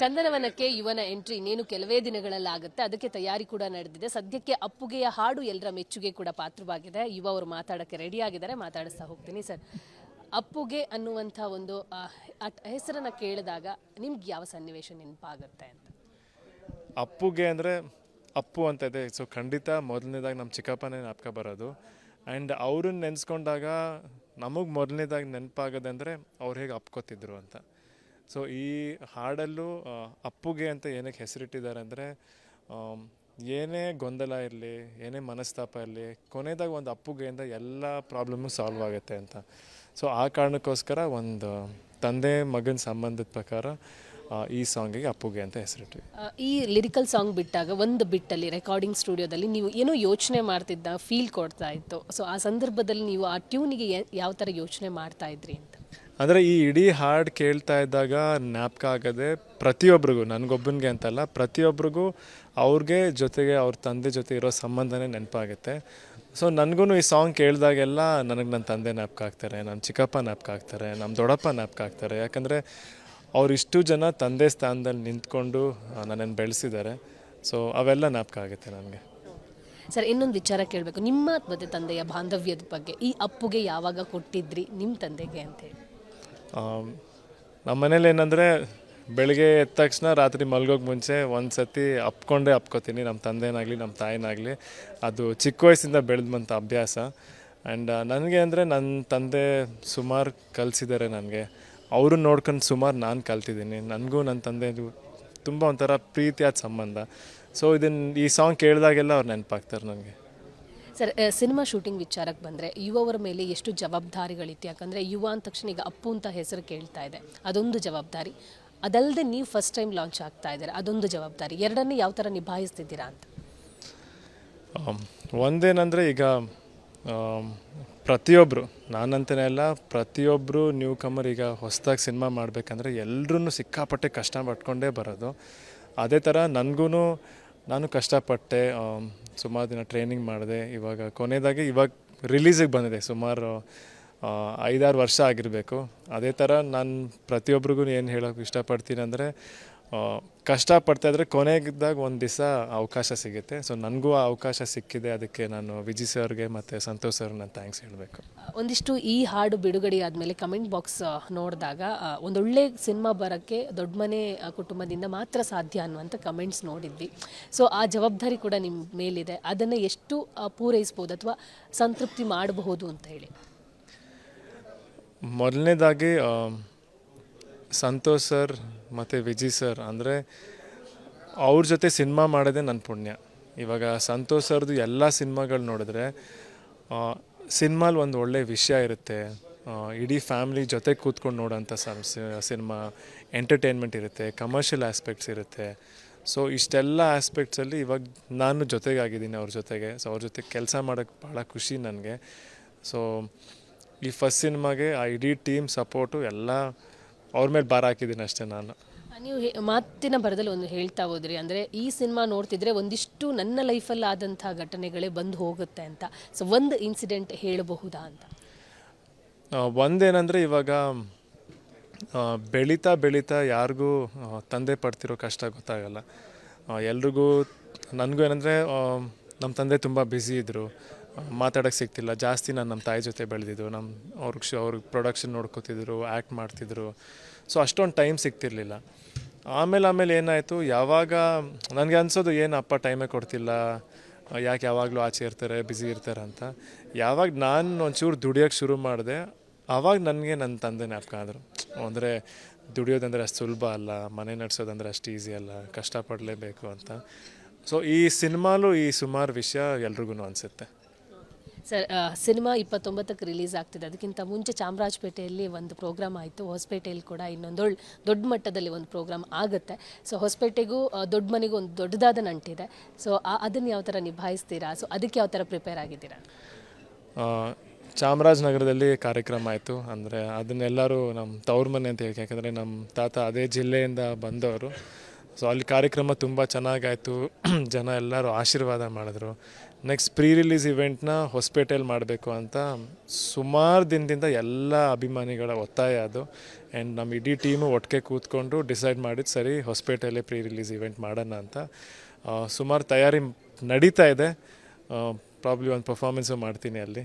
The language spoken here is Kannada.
ಚಂದನವನಕ್ಕೆ ಯುವನ ಎಂಟ್ರಿ ಇನ್ನೇನು ಕೆಲವೇ ದಿನಗಳಲ್ಲಾಗುತ್ತೆ. ಅದಕ್ಕೆ ತಯಾರಿ ಕೂಡ ನಡೆದಿದೆ. ಸದ್ಯಕ್ಕೆ ಅಪ್ಪುಗೆಯ ಹಾಡು ಎಲ್ಲರ ಮೆಚ್ಚುಗೆ ಕೂಡ ಪಾತ್ರವಾಗಿದೆ. ಯುವ ಅವರು ಮಾತಾಡೋಕ್ಕೆ ರೆಡಿ ಆಗಿದ್ದಾರೆ. ಮಾತಾಡಿಸ್ತಾ ಹೋಗ್ತೀನಿ. ಸರ್, ಅಪ್ಪುಗೆ ಅನ್ನುವಂಥ ಒಂದು ಹೆಸರನ್ನ ಕೇಳಿದಾಗ ನಿಮ್ಗೆ ಯಾವ ಸನ್ನಿವೇಶ ನೆನಪಾಗುತ್ತೆ ಅಂತ? ಅಪ್ಪುಗೆ ಅಂದರೆ ಅಪ್ಪು ಅಂತ ಇದೆ. ಸೊ ಖಂಡಿತ ಮೊದಲನೇದಾಗಿ ನಮ್ಮ ಚಿಕ್ಕಪ್ಪನೇ ಜ್ಞಾಪಕ ಬರೋದು. ಆ್ಯಂಡ್ ಅವ್ರನ್ನ ನೆನೆಸ್ಕೊಂಡಾಗ ನಮಗೆ ಮೊದಲನೇದಾಗಿ ನೆನಪಾಗೋದೆ ಅಂದರೆ ಅವ್ರು ಹೇಗೆ ಅಪ್ಕೋತಿದ್ರು ಅಂತ. ಸೊ ಈ ಹಾಡಲ್ಲೂ ಅಪ್ಪುಗೆ ಅಂತ ಏನಕ್ಕೆ ಹೆಸರಿಟ್ಟಿದ್ದಾರೆ ಅಂದರೆ ಏನೇ ಗೊಂದಲ ಇರಲಿ, ಏನೇ ಮನಸ್ತಾಪ ಇರಲಿ, ಕೊನೆದಾಗ ಒಂದು ಅಪ್ಪುಗೆಯಿಂದ ಎಲ್ಲ ಪ್ರಾಬ್ಲಮ್ಮು ಸಾಲ್ವ್ ಆಗುತ್ತೆ ಅಂತ. ಸೊ ಆ ಕಾರಣಕ್ಕೋಸ್ಕರ ಒಂದು ತಂದೆ ಮಗನ ಸಂಬಂಧದ ಪ್ರಕಾರ ಈ ಸಾಂಗಿಗೆ ಅಪ್ಪುಗೆ ಅಂತ ಹೆಸರಿಟ್ವಿ. ಈ ಲಿರಿಕಲ್ ಸಾಂಗ್ ಬಿಟ್ಟಾಗ ಒಂದು ಬಿಟ್ಟಲ್ಲಿ ರೆಕಾರ್ಡಿಂಗ್ ಸ್ಟುಡಿಯೋದಲ್ಲಿ ನೀವು ಏನೋ ಯೋಚನೆ ಮಾಡ್ತಿದ್ದ ಫೀಲ್ ಕೊಡ್ತಾ ಇತ್ತು. ಸೊ ಆ ಸಂದರ್ಭದಲ್ಲಿ ನೀವು ಆ ಟ್ಯೂನಿಗೆ ಯಾವ ಥರ ಯೋಚನೆ ಮಾಡ್ತಾ ಇದ್ರಿ ಅಂತ? ಅಂದರೆ ಈ ಇಡೀ ಹಾಡು ಕೇಳ್ತಾ ಇದ್ದಾಗ ಜ್ಞಾಪಕ ಆಗೋದೆ ಪ್ರತಿಯೊಬ್ಬರಿಗೂ, ನನಗೊಬ್ಬನಿಗೆ ಅಂತಲ್ಲ, ಪ್ರತಿಯೊಬ್ಬರಿಗೂ ಅವ್ರಿಗೆ ಜೊತೆಗೆ ಅವ್ರ ತಂದೆ ಜೊತೆ ಇರೋ ಸಂಬಂಧನೇ ನೆನಪಾಗುತ್ತೆ. ಸೊ ನನಗೂ ಈ ಸಾಂಗ್ ಕೇಳಿದಾಗೆಲ್ಲ ನನಗೆ ನನ್ನ ತಂದೆ ಜ್ಞಾಪಕ ಆಗ್ತಾರೆ, ನನ್ನ ಚಿಕ್ಕಪ್ಪ ಜ್ಞಾಪಕ ಆಗ್ತಾರೆ, ನಮ್ಮ ದೊಡ್ಡಪ್ಪ ಜ್ಞಾಪಕ ಆಗ್ತಾರೆ. ಯಾಕಂದರೆ ಅವರಿಷ್ಟು ಜನ ತಂದೆ ಸ್ಥಾನದಲ್ಲಿ ನಿಂತ್ಕೊಂಡು ನನ್ನನ್ನು ಬೆಳೆಸಿದ್ದಾರೆ. ಸೊ ಅವೆಲ್ಲ ಜ್ಞಾಪಕ ಆಗುತ್ತೆ ನನಗೆ. ಸರ್, ಇನ್ನೊಂದು ವಿಚಾರ ಕೇಳಬೇಕು. ನಿಮ್ಮ ಮತ್ತು ತಂದೆಯ ಬಾಂಧವ್ಯದ ಬಗ್ಗೆ. ಈ ಅಪ್ಪುಗೆ ಯಾವಾಗ ಕೊಟ್ಟಿದ್ರಿ ನಿಮ್ಮ ತಂದೆಗೆ ಅಂತೇಳಿ? ನಮ್ಮ ಮನೇಲಿ ಏನಂದರೆ ಬೆಳಗ್ಗೆ ಎದ್ದ ತಕ್ಷಣ ರಾತ್ರಿ ಮಲ್ಗೋಕೆ ಮುಂಚೆ ಒಂದು ಸತಿ ಅಪ್ಕೋತೀನಿ, ನಮ್ಮ ತಂದೆನಾಗಲಿ ನಮ್ಮ ತಾಯಿನಾಗಲಿ. ಅದು ಚಿಕ್ಕ ವಯಸ್ಸಿಂದ ಬೆಳೆದು ಬಂತ ಅಭ್ಯಾಸ. ಆ್ಯಂಡ್ ನನಗೆ ಅಂದರೆ ನನ್ನ ತಂದೆ ಸುಮಾರು ಕಲಿಸಿದ್ದಾರೆ ನನಗೆ. ಅವ್ರನ್ನ ನೋಡ್ಕೊಂಡು ಸುಮಾರು ನಾನು ಕಲ್ತಿದ್ದೀನಿ. ನನಗೂ ನನ್ನ ತಂದೆದು ತುಂಬ ಒಂಥರ ಪ್ರೀತಿಯಾದ ಸಂಬಂಧ. ಸೊ ಈ ಸಾಂಗ್ ಕೇಳಿದಾಗೆಲ್ಲ ಅವ್ರು ನೆನಪಾಗ್ತಾರೆ ನನಗೆ. ಸರ್, ಸಿನಿಮಾ ಶೂಟಿಂಗ್ ವಿಚಾರಕ್ಕೆ ಬಂದರೆ ಯುವವರ ಮೇಲೆ ಎಷ್ಟು ಜವಾಬ್ದಾರಿಗಳಿತ್ತು? ಯಾಕಂದರೆ ಯುವ ಅಂದ ತಕ್ಷಣ ಈಗ ಅಪ್ಪು ಅಂತ ಹೆಸರು ಕೇಳ್ತಾ ಇದೆ, ಅದೊಂದು ಜವಾಬ್ದಾರಿ. ಅದಲ್ಲದೆ ನೀವು ಫಸ್ಟ್ ಟೈಮ್ ಲಾಂಚ್ ಆಗ್ತಾ ಇದ್ದಾರೆ, ಅದೊಂದು ಜವಾಬ್ದಾರಿ. ಎರಡನ್ನೇ ಯಾವ ಥರ ನಿಭಾಯಿಸ್ತಿದ್ದೀರಾ ಅಂತ? ಒಂದೇನಂದರೆ ಈಗ ಪ್ರತಿಯೊಬ್ಬರು, ನಾನಂತನೇ ಅಲ್ಲ, ಪ್ರತಿಯೊಬ್ಬರು ನ್ಯೂ ಕಮರ್ ಈಗ ಹೊಸದಾಗಿ ಸಿನಿಮಾ ಮಾಡಬೇಕಂದ್ರೆ ಎಲ್ಲರೂ ಸಿಕ್ಕಾಪಟ್ಟೆ ಕಷ್ಟಪಟ್ಕೊಂಡೇ ಬರೋದು. ಅದೇ ಥರ ನಾನು ಕಷ್ಟಪಟ್ಟೆ, ಸುಮಾರು ದಿನ ಟ್ರೈನಿಂಗ್ ಮಾಡಿದೆ. ಕೊನೆಯದಾಗಿ ರಿಲೀಸಿಗೆ ಬಂದಿದೆ. ಸುಮಾರು 5-6 ವರ್ಷ ಆಗಿರಬೇಕು. ಅದೇ ಥರ ನಾನು ಪ್ರತಿಯೊಬ್ಬರಿಗೂ ಏನು ಹೇಳೋಕ್ಕೆ ಇಷ್ಟಪಡ್ತೀನಿ ಅಂದರೆ, ಕಷ್ಟಪಡ್ತಾಯಿದ್ರೆ ಕೊನೆಗಿದ್ದಾಗ ಒಂದು ದಿವಸ ಅವಕಾಶ ಸಿಗುತ್ತೆ. ಸೊ ನನಗೂ ಆ ಅವಕಾಶ ಸಿಕ್ಕಿದೆ. ಅದಕ್ಕೆ ನಾನು ವಿಜಯ್ ಸರ್ಗೆ ಮತ್ತು ಸಂತೋಷ್ ಸರ್ಗೆ ನಾನು ಥ್ಯಾಂಕ್ಸ್ ಹೇಳಬೇಕು. ಒಂದಿಷ್ಟು ಈ ಹಾಡು ಬಿಡುಗಡೆ ಆದಮೇಲೆ ಕಮೆಂಟ್ ಬಾಕ್ಸ್ ನೋಡಿದಾಗ ಒಂದೊಳ್ಳೆ ಸಿನಿಮಾ ಬರೋಕ್ಕೆ ದೊಡ್ಡ ಮನೆ ಕುಟುಂಬದಿಂದ ಮಾತ್ರ ಸಾಧ್ಯ ಅನ್ನುವಂಥ ಕಮೆಂಟ್ಸ್ ನೋಡಿದ್ವಿ. ಸೊ ಆ ಜವಾಬ್ದಾರಿ ಕೂಡ ನಿಮ್ಮ ಮೇಲಿದೆ. ಅದನ್ನು ಎಷ್ಟು ಪೂರೈಸ್ಬೋದು ಅಥವಾ ಸಂತೃಪ್ತಿ ಮಾಡಬಹುದು ಅಂತ ಹೇಳಿ? ಮೊದಲನೇದಾಗಿ ಸಂತೋಷ್ ಸರ್ ಮತ್ತು ವಿಜಯ್ ಸರ್ ಅಂದರೆ ಅವ್ರ ಜೊತೆ ಸಿನಿಮಾ ಮಾಡೋದೇ ನನ್ನ ಪುಣ್ಯ. ಇವಾಗ ಸಂತೋಷ್ ಸರ್ದು ಎಲ್ಲ ಸಿನಿಮಾಗಳು ನೋಡಿದ್ರೆ ಸಿನಿಮಾಲಿ ಒಂದು ಒಳ್ಳೆ ವಿಷಯ ಇರುತ್ತೆ, ಇಡೀ ಫ್ಯಾಮ್ಲಿ ಜೊತೆ ಕೂತ್ಕೊಂಡು ನೋಡೋಂಥ ಸಿನಿಮಾ, ಎಂಟರ್ಟೈನ್ಮೆಂಟ್ ಇರುತ್ತೆ, ಕಮರ್ಷಿಯಲ್ ಆಸ್ಪೆಕ್ಟ್ಸ್ ಇರುತ್ತೆ. ಸೊ ಇಷ್ಟೆಲ್ಲ ಆಸ್ಪೆಕ್ಟ್ಸಲ್ಲಿ ಇವಾಗ ನಾನು ಜೊತೆಗಾಗಿದ್ದೀನಿ ಅವ್ರ ಜೊತೆಗೆ. ಸೊ ಅವ್ರ ಜೊತೆ ಕೆಲಸ ಮಾಡೋಕ್ಕೆ ಭಾಳ ಖುಷಿ ನನಗೆ. ಸೊ ಈ ಫಸ್ಟ್ ಸಿನಿಮಾಗೆ ಆ ಇಡೀ ಟೀಮ್ ಸಪೋರ್ಟು ಎಲ್ಲ ಅವ್ರ ಮೇಲೆ ಭಾರ ಹಾಕಿದ್ದೀನಿ ಅಷ್ಟೇ. ನೀವು ಮಾತಿನ ಬರದಲ್ಲಿ ಒಂದು ಹೇಳ್ತಾ ಹೋದ್ರಿ, ಅಂದರೆ ಈ ಸಿನಿಮಾ ನೋಡ್ತಿದ್ರೆ ಒಂದಿಷ್ಟು ನನ್ನ ಲೈಫಲ್ಲಿ ಆದಂಥ ಘಟನೆಗಳೇ ಬಂದು ಹೋಗುತ್ತೆ ಅಂತ. ಸೊ ಒಂದು ಇನ್ಸಿಡೆಂಟ್ ಹೇಳಬಹುದಾ ಅಂತ? ಒಂದೇನೆಂದರೆ ಇವಾಗ ಬೆಳೀತಾ ಯಾರಿಗೂ ತಂದೆ ಪಡ್ತಿರೋ ಕಷ್ಟ ಗೊತ್ತಾಗಲ್ಲ. ಎಲ್ರಿಗೂ, ನನಗೂ ಏನಂದರೆ ನಮ್ಮ ತಂದೆ ತುಂಬ ಬ್ಯುಸಿ ಇದ್ದರು, ಮಾತಾಡೋಕ್ಕೆ ಸಿಗ್ತಿಲ್ಲ ಜಾಸ್ತಿ. ನಾನು ನಮ್ಮ ತಾಯಿ ಜೊತೆ ಬೆಳೆದಿದ್ದು, ಅವ್ರಿಗೆ ಪ್ರೊಡಕ್ಷನ್ ನೋಡ್ಕೋತಿದ್ರು, ಆ್ಯಕ್ಟ್ ಮಾಡ್ತಿದ್ರು. ಸೊ ಅಷ್ಟೊಂದು ಟೈಮ್ ಸಿಗ್ತಿರ್ಲಿಲ್ಲ. ಆಮೇಲೆ ಏನಾಯಿತು, ಯಾವಾಗ ನನಗೆ ಅನಿಸೋದು ಏನು ಅಪ್ಪ ಟೈಮೇ ಕೊಡ್ತಿಲ್ಲ, ಯಾಕೆ ಯಾವಾಗಲೂ ಆಚೆ ಇರ್ತಾರೆ, ಬ್ಯುಸಿ ಇರ್ತಾರೆ ಅಂತ. ಯಾವಾಗ ನಾನು ಒಂಚೂರು ದುಡಿಯೋಕ್ಕೆ ಶುರು ಮಾಡಿದೆ, ಆವಾಗ ನನಗೆ ನನ್ನ ತಂದೆ ಜ್ಞಾಪಕ ಆದರು. ಅಂದರೆ ದುಡಿಯೋದಂದರೆ ಅಷ್ಟು ಸುಲಭ ಅಲ್ಲ, ಮನೆ ನಡೆಸೋದಂದರೆ ಅಷ್ಟು ಈಸಿ ಅಲ್ಲ, ಕಷ್ಟಪಡಲೇಬೇಕು ಅಂತ. ಸೊ ಈ ಸಿನಿಮಾಲು ಈ ಸುಮಾರು ವಿಷಯ ಎಲ್ರಿಗೂ ಅನಿಸುತ್ತೆ. ಸರ್, ಸಿನಿಮಾ 29ಕ್ಕೆ ರಿಲೀಸ್ ಆಗ್ತಿದೆ. ಅದಕ್ಕಿಂತ ಮುಂಚೆ ಚಾಮರಾಜಪೇಟೆಯಲ್ಲಿ ಒಂದು ಪ್ರೋಗ್ರಾಮ್ ಆಯಿತು, ಹೊಸಪೇಟೆಯಲ್ಲಿ ಕೂಡ ಇನ್ನೊಂದು ದೊಡ್ಡ ಮಟ್ಟದಲ್ಲಿ ಒಂದು ಪ್ರೋಗ್ರಾಮ್ ಆಗುತ್ತೆ. ಸೊ ಹೊಸಪೇಟೆಗೂ ದೊಡ್ಡ ಮನೆಗೂ ಒಂದು ದೊಡ್ಡದಾದ ನಂಟಿದೆ. ಸೊ ಅದನ್ನು ಯಾವ ಥರ ನಿಭಾಯಿಸ್ತೀರಾ? ಸೊ ಅದಕ್ಕೆ ಯಾವ ಥರ ಪ್ರಿಪೇರ್ ಆಗಿದ್ದೀರಾ? ಚಾಮರಾಜನಗರದಲ್ಲಿ ಕಾರ್ಯಕ್ರಮ ಆಯಿತು. ಅಂದರೆ ಅದನ್ನೆಲ್ಲರೂ ನಮ್ಮ ತವ್ರ ಮನೆ ಅಂತ ಹೇಳಿ, ಯಾಕಂದರೆ ನಮ್ಮ ತಾತ ಅದೇ ಜಿಲ್ಲೆಯಿಂದ ಬಂದವರು. ಸೊ ಅಲ್ಲಿ ಕಾರ್ಯಕ್ರಮ ತುಂಬ ಚೆನ್ನಾಗಾಯಿತು. ಜನ ಎಲ್ಲರೂ ಆಶೀರ್ವಾದ ಮಾಡಿದ್ರು. ನೆಕ್ಸ್ಟ್ ಪ್ರೀ ರಿಲೀಸ್ ಇವೆಂಟ್ನ ಹೊಸಪೇಟೆಯಲ್ಲಿ ಮಾಡಬೇಕು ಅಂತ ಸುಮಾರು ದಿನದಿಂದ ಎಲ್ಲ ಅಭಿಮಾನಿಗಳ ಒತ್ತಾಯ ಅದು. ಆ್ಯಂಡ್ ನಮ್ಮ ಇಡೀ ಟೀಮು ಒಟ್ಟಿಗೆ ಕೂತ್ಕೊಂಡು ಡಿಸೈಡ್ ಮಾಡಿದ್ದು ಸರಿ ಹೊಸಪೇಟೆಯಲ್ಲೇ ಪ್ರೀ ರಿಲೀಸ್ ಇವೆಂಟ್ ಮಾಡೋಣ ಅಂತ. ಸುಮಾರು ತಯಾರಿ ನಡೀತಾ ಇದೆ. ಪ್ರಾಬ್ಲಿ ಒಂದು ಪರ್ಫಾರ್ಮೆನ್ಸು ಮಾಡ್ತೀನಿ ಅಲ್ಲಿ.